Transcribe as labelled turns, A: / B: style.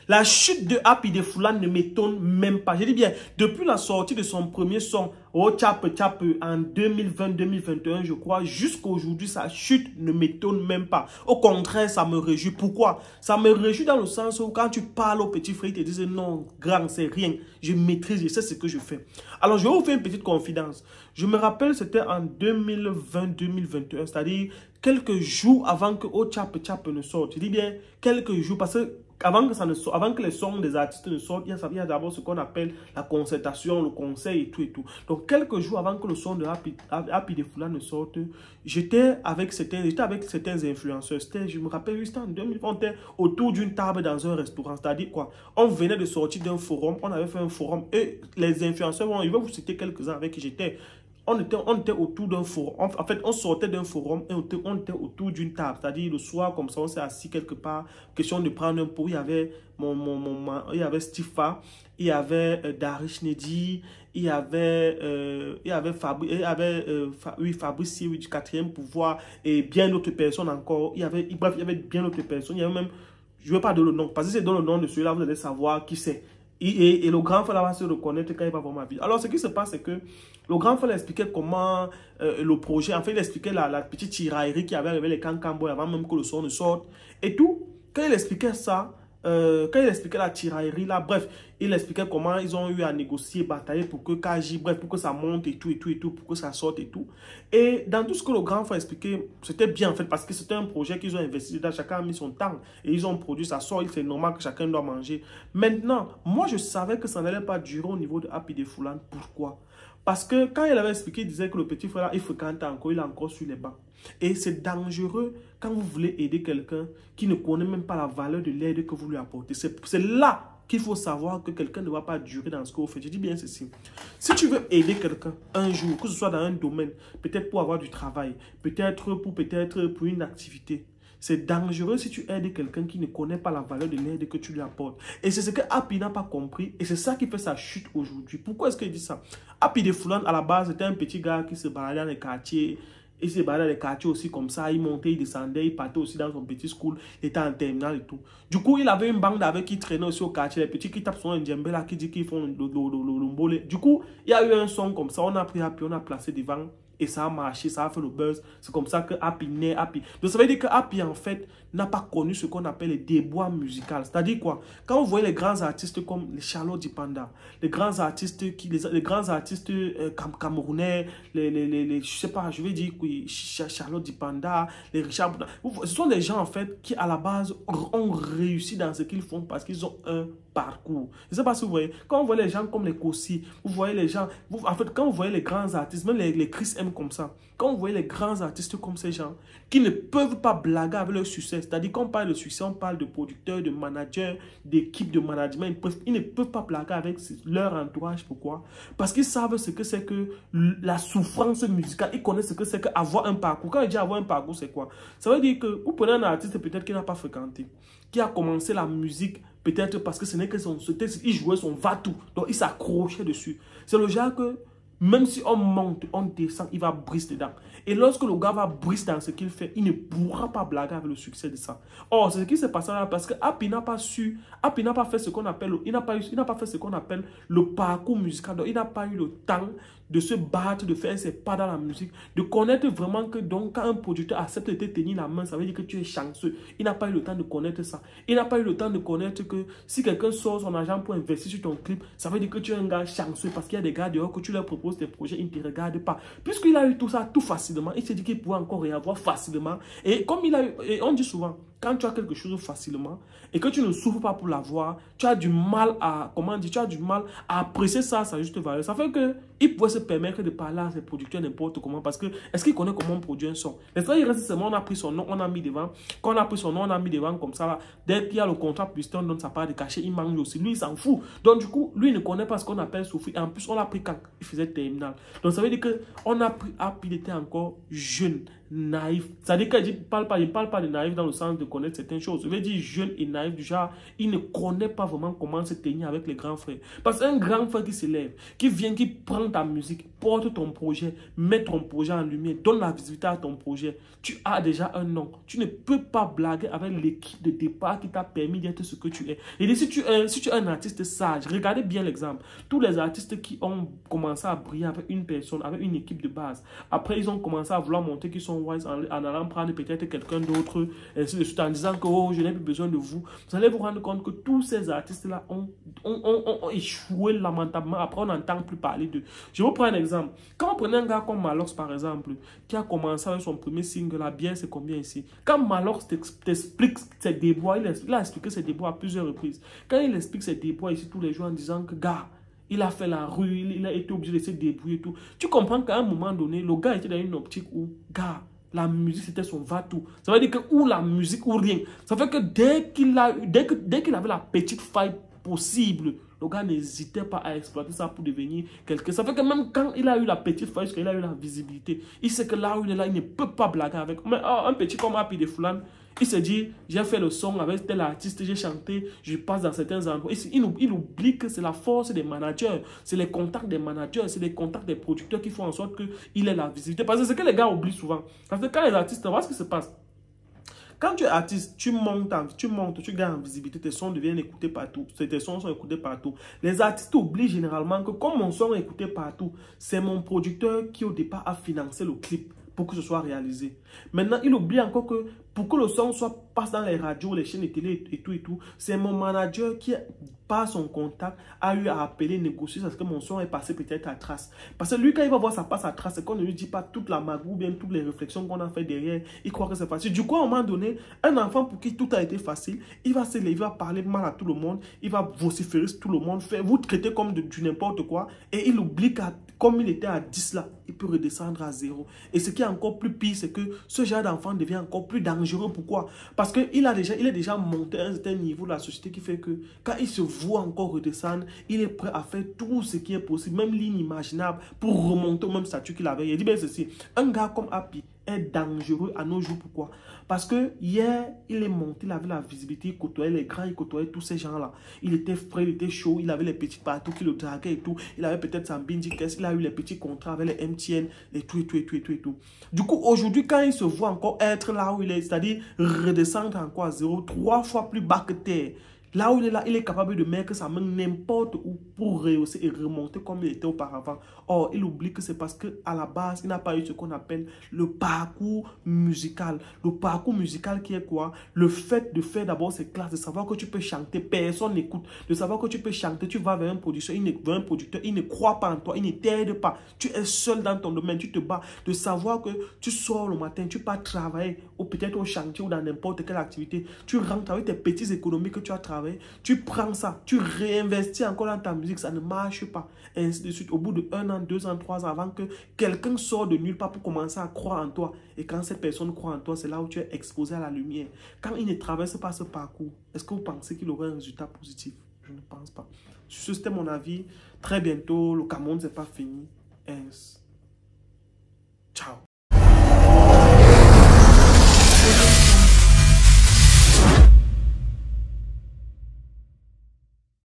A: La chute de Happy de Foulane ne m'étonne même pas. Je dis bien, depuis la sortie de son premier son, Oh Tchap Tchap, en 2020-2021, je crois, jusqu'à aujourd'hui, sa chute ne m'étonne même pas. Au contraire, ça me réjouit. Pourquoi? Ça me réjouit dans le sens où quand tu parles au petit frère, ils te disent non, grand, c'est rien. Je maîtrise, je sais ce que je fais. Alors, je vais vous faire une petite confidence. Je me rappelle, c'était en 2020-2021, c'est-à-dire quelques jours avant que Oh Tchap Tchap ne sorte. Je dis bien quelques jours parce que avant que les sons des artistes ne sortent, il y a d'abord ce qu'on appelle la concertation, le conseil et tout et tout. Donc, quelques jours avant que le son de Happy de Foulane ne sorte, j'étais avec certains influenceurs. Je me rappelle, c'était en 2000, on était autour d'une table dans un restaurant. C'est-à-dire quoi? On venait de sortir d'un forum, on avait fait un forum et les influenceurs, je vais vous citer quelques-uns avec qui j'étais. On était autour d'un forum. En fait, on sortait d'un forum et on était autour d'une table. C'est-à-dire, le soir, comme ça, on s'est assis quelque part. Question de prendre un pot. Il y avait, il y avait Stifa, il y avait Darish Nedi, il y avait Fabrice du 4e pouvoir et bien d'autres personnes encore. Bref, il y avait bien d'autres personnes. Il y avait même, je ne vais pas donner le nom, parce que c'est dans le nom de celui-là, vous allez savoir qui c'est. Et le grand frère va se reconnaître quand il va voir ma vie. Alors, ce qui se passe, c'est que le grand frère expliquait comment le projet, en fait, il expliquait la petite tiraillerie qui avait avec les Cancan avant même que le son ne sorte. Et tout, quand il expliquait ça, quand il expliquait la tiraillerie, là, bref, il expliquait comment ils ont eu à négocier, batailler pour que KJ, bref, pour que ça monte et tout, pour que ça sorte et tout. Et dans tout ce que le grand frère expliquait, c'était bien en fait, parce que c'était un projet qu'ils ont investi dedans, chacun a mis son temps et ils ont produit, ça sort, c'est normal que chacun doit manger. Maintenant, moi je savais que ça n'allait pas durer au niveau de Happy de Foulane. Pourquoi? Parce que quand il avait expliqué, il disait que le petit frère, il fréquente encore, il est encore sur les bancs. Et c'est dangereux quand vous voulez aider quelqu'un qui ne connaît même pas la valeur de l'aide que vous lui apportez. C'est là qu'il faut savoir que quelqu'un ne va pas durer dans ce que vous faites. Je dis bien ceci. Si tu veux aider quelqu'un un jour, que ce soit dans un domaine, peut-être pour avoir du travail, peut-être pour une activité, c'est dangereux si tu aides quelqu'un qui ne connaît pas la valeur de l'aide que tu lui apportes. Et c'est ce que Happy n'a pas compris. Et c'est ça qui fait sa chute aujourd'hui. Pourquoi est-ce qu'il dit ça? Happy de Foulane, à la base, c'était un petit gars qui se baladait dans les quartiers. Il se baladait dans les quartiers aussi comme ça. Il montait, il descendait, il partait aussi dans son petit school. Il était en terminale et tout. Du coup, il avait une bande avec qui traînait aussi au quartier. Les petits qui tapent son djembé là, qui dit qu'ils font le mbolé. Du coup, il y a eu un son comme ça. On a pris Happy, on a placé devant. Et ça a marché, ça a fait le buzz. C'est comme ça que Happy naît, Happy. Donc ça veut dire que Happy, en fait, n'a pas connu ce qu'on appelle les déboires musicaux. C'est-à-dire quoi? Quand vous voyez les grands artistes comme les Charlotte Dipanda, les grands artistes camerounais, je sais pas, je vais dire oui, Charlotte Dipanda, les Richard Bouda, ce sont des gens, en fait, qui, à la base, ont réussi dans ce qu'ils font parce qu'ils ont un parcours. Je ne sais pas si vous voyez. Quand vous voyez les gens comme les Kossi, vous voyez les gens, en fait, quand vous voyez les grands artistes, même les Chris M comme ça, quand vous voyez les grands artistes comme ces gens, qui ne peuvent pas blaguer avec leur succès, c'est-à-dire qu'on parle de succès, on parle de producteurs, de managers, d'équipes de management, ils ne peuvent pas blaguer avec leur entourage. Pourquoi? Parce qu'ils savent ce que c'est que la souffrance musicale, ils connaissent ce que c'est qu'avoir un parcours. Quand je dis avoir un parcours, c'est quoi? Ça veut dire que vous prenez un artiste peut-être qui n'a pas fréquenté, qui a commencé la musique peut-être parce que ce n'est que son texte, il jouait son va-tout, donc il s'accrochait dessus. C'est le genre que même si on monte, on descend, il va briser dedans. Et lorsque le gars va briser dans ce qu'il fait, il ne pourra pas blaguer avec le succès de ça. Or, c'est ce qui s'est passé là parce que Happy n'a pas su, Happy n'a pas fait ce qu'on appelle, il n'a pas fait ce qu'on appelle le parcours musical. Donc, il n'a pas eu le temps de se battre, de faire ses pas dans la musique, de connaître vraiment que donc quand un producteur accepte de te tenir la main, ça veut dire que tu es chanceux. Il n'a pas eu le temps de connaître ça. Il n'a pas eu le temps de connaître que si quelqu'un sort son argent pour investir sur ton clip, ça veut dire que tu es un gars chanceux parce qu'il y a des gars dehors que tu leur proposes des projets, ils ne te regardent pas. Puisqu'il a eu tout ça tout facilement, il s'est dit qu'il pouvait encore rien avoir facilement. Et comme il a eu, et on dit souvent, quand tu as quelque chose facilement et que tu ne souffres pas pour l'avoir, tu as du mal à, comment dire, tu as du mal à apprécier ça à sa juste valeur. Ça fait qu'il pouvait se permettre de parler à ses producteurs n'importe comment parce que, est-ce qu'il connaît comment on produit un son? Les fois, il reste seulement, on a pris son nom, on a mis devant. Quand on a pris son nom, on a mis devant comme ça. Là. Dès qu'il y a le contrat publicitaire, on donne sa part de cachet, il mange aussi. Lui, il s'en fout. Donc, du coup, lui, il ne connaît pas ce qu'on appelle souffrir. Et en plus, on l'a pris quand il faisait terminal. Donc, ça veut dire qu'on a pris, il était encore jeune, naïf. C'est-à-dire que je ne parle pas de naïf dans le sens de connaître certaines choses. Je veux dire jeune et naïf du genre, il ne connaît pas vraiment comment se tenir avec les grands frères. Parce qu'un grand frère qui s'élève, qui vient, qui prend ta musique, porte ton projet, met ton projet en lumière, donne la visibilité à ton projet, tu as déjà un nom. Tu ne peux pas blaguer avec l'équipe de départ qui t'a permis d'être ce que tu es. Et si tu es un artiste sage, regardez bien l'exemple. Tous les artistes qui ont commencé à briller avec une personne, avec une équipe de base, après ils ont commencé à vouloir montrer qu'ils sont wise en allant prendre peut-être quelqu'un d'autre, ainsi de suite, en disant que oh, je n'ai plus besoin de vous. Vous allez vous rendre compte que tous ces artistes-là ont échoué lamentablement. Après, on n'entend plus parler d'eux. Je vous prends un exemple. Quand on prenait un gars comme Malox, par exemple, qui a commencé avec son premier single, la bière, c'est combien ici? Quand Malox t'explique ses déboires, il a expliqué ses déboires à plusieurs reprises. Quand il explique ses déboires ici tous les jours en disant que, gars, il a fait la rue, il a été obligé de se débrouiller et tout. Tu comprends qu'à un moment donné, le gars était dans une optique où, gars, la musique c'était son va-tout. Ça veut dire que ou la musique ou rien. Ça fait que dès qu'il avait la petite faille possible, le gars n'hésitait pas à exploiter ça pour devenir quelqu'un. Ça fait que même quand il a eu la petite faille, il a eu la visibilité, il sait que là où il est là, il ne peut pas blaguer avec. Mais un petit comme Happy de Fulane, il se dit, j'ai fait le son avec tel artiste, j'ai chanté, je passe dans certains endroits. Il oublie que c'est la force des managers, c'est les contacts des managers, c'est les contacts des producteurs qui font en sorte qu'il ait la visibilité. Parce que c'est ce que les gars oublient souvent. Parce que quand les artistes, voilà ce qui se passe. Quand tu es artiste, tu montes, tu gagnes en visibilité, tes sons deviennent écoutés partout. Tes sons sont écoutés partout. Les artistes oublient généralement que comme mon son est écouté partout, c'est mon producteur qui au départ a financé le clip pour que ce soit réalisé. Maintenant, il oublie encore que pour que le son passe dans les radios, les chaînes de télé et tout, c'est mon manager qui, par son contact, a eu à appeler, négocier parce que mon son est passé peut-être à trace. Parce que lui, quand il va voir ça passe à trace, c'est qu'on ne lui dit pas toute la magouille ou bien toutes les réflexions qu'on a fait derrière. Il croit que c'est facile. Du coup, à un moment donné, un enfant pour qui tout a été facile, il va se lever, il va parler mal à tout le monde, il va vociférer sur tout le monde, vous traiter comme du n'importe quoi, et il oublie qu'à comme il était à 10 là, il peut redescendre à 0. Et ce qui est encore plus pire, c'est que ce genre d'enfant devient encore plus dangereux. Pourquoi? Parce qu'il est déjà monté à un certain niveau de la société qui fait que quand il se voit encore redescendre, il est prêt à faire tout ce qui est possible, même l'inimaginable, pour remonter au même statut qu'il avait. Il dit bien ceci, un gars comme Happy est dangereux à nos jours. Pourquoi? Parce que hier, il est monté, il avait la visibilité, il côtoyait les grands, il côtoyait tous ces gens-là. Il était frais, il était chaud, il avait les petits partout qui le draguaient et tout. Il avait peut-être sa bindi caisse, il a eu les petits contrats avec les MTN et tout. Du coup, aujourd'hui, quand il se voit encore être là où il est, c'est-à-dire redescendre encore à 0, 3 fois plus bas que terre, là où il est là, il est capable de mettre sa main n'importe où pour rehausser et remonter comme il était auparavant. Or, il oublie que c'est parce qu'à la base, il n'a pas eu ce qu'on appelle le parcours musical. Le parcours musical qui est quoi? Le fait de faire d'abord ses classes, de savoir que tu peux chanter, personne n'écoute. De savoir que tu peux chanter, tu vas vers un producteur, il ne croit pas en toi, il ne t'aide pas. Tu es seul dans ton domaine, tu te bats. De savoir que tu sors le matin, tu pars travailler, ou peut-être au chantier ou dans n'importe quelle activité. Tu rentres avec tes petites économies que tu as travaillé. Tu prends ça, tu réinvestis encore dans ta musique, ça ne marche pas. Et ainsi de suite, au bout de 1 an, 2 ans, 3 ans, avant que quelqu'un sorte de nulle part pour commencer à croire en toi. Et quand cette personne croit en toi, c'est là où tu es exposé à la lumière. Quand il ne traverse pas ce parcours, est-ce que vous pensez qu'il aurait un résultat positif? Je ne pense pas. Sur ce, c'était mon avis. Très bientôt, le Cameroun, c'est pas fini. Ciao.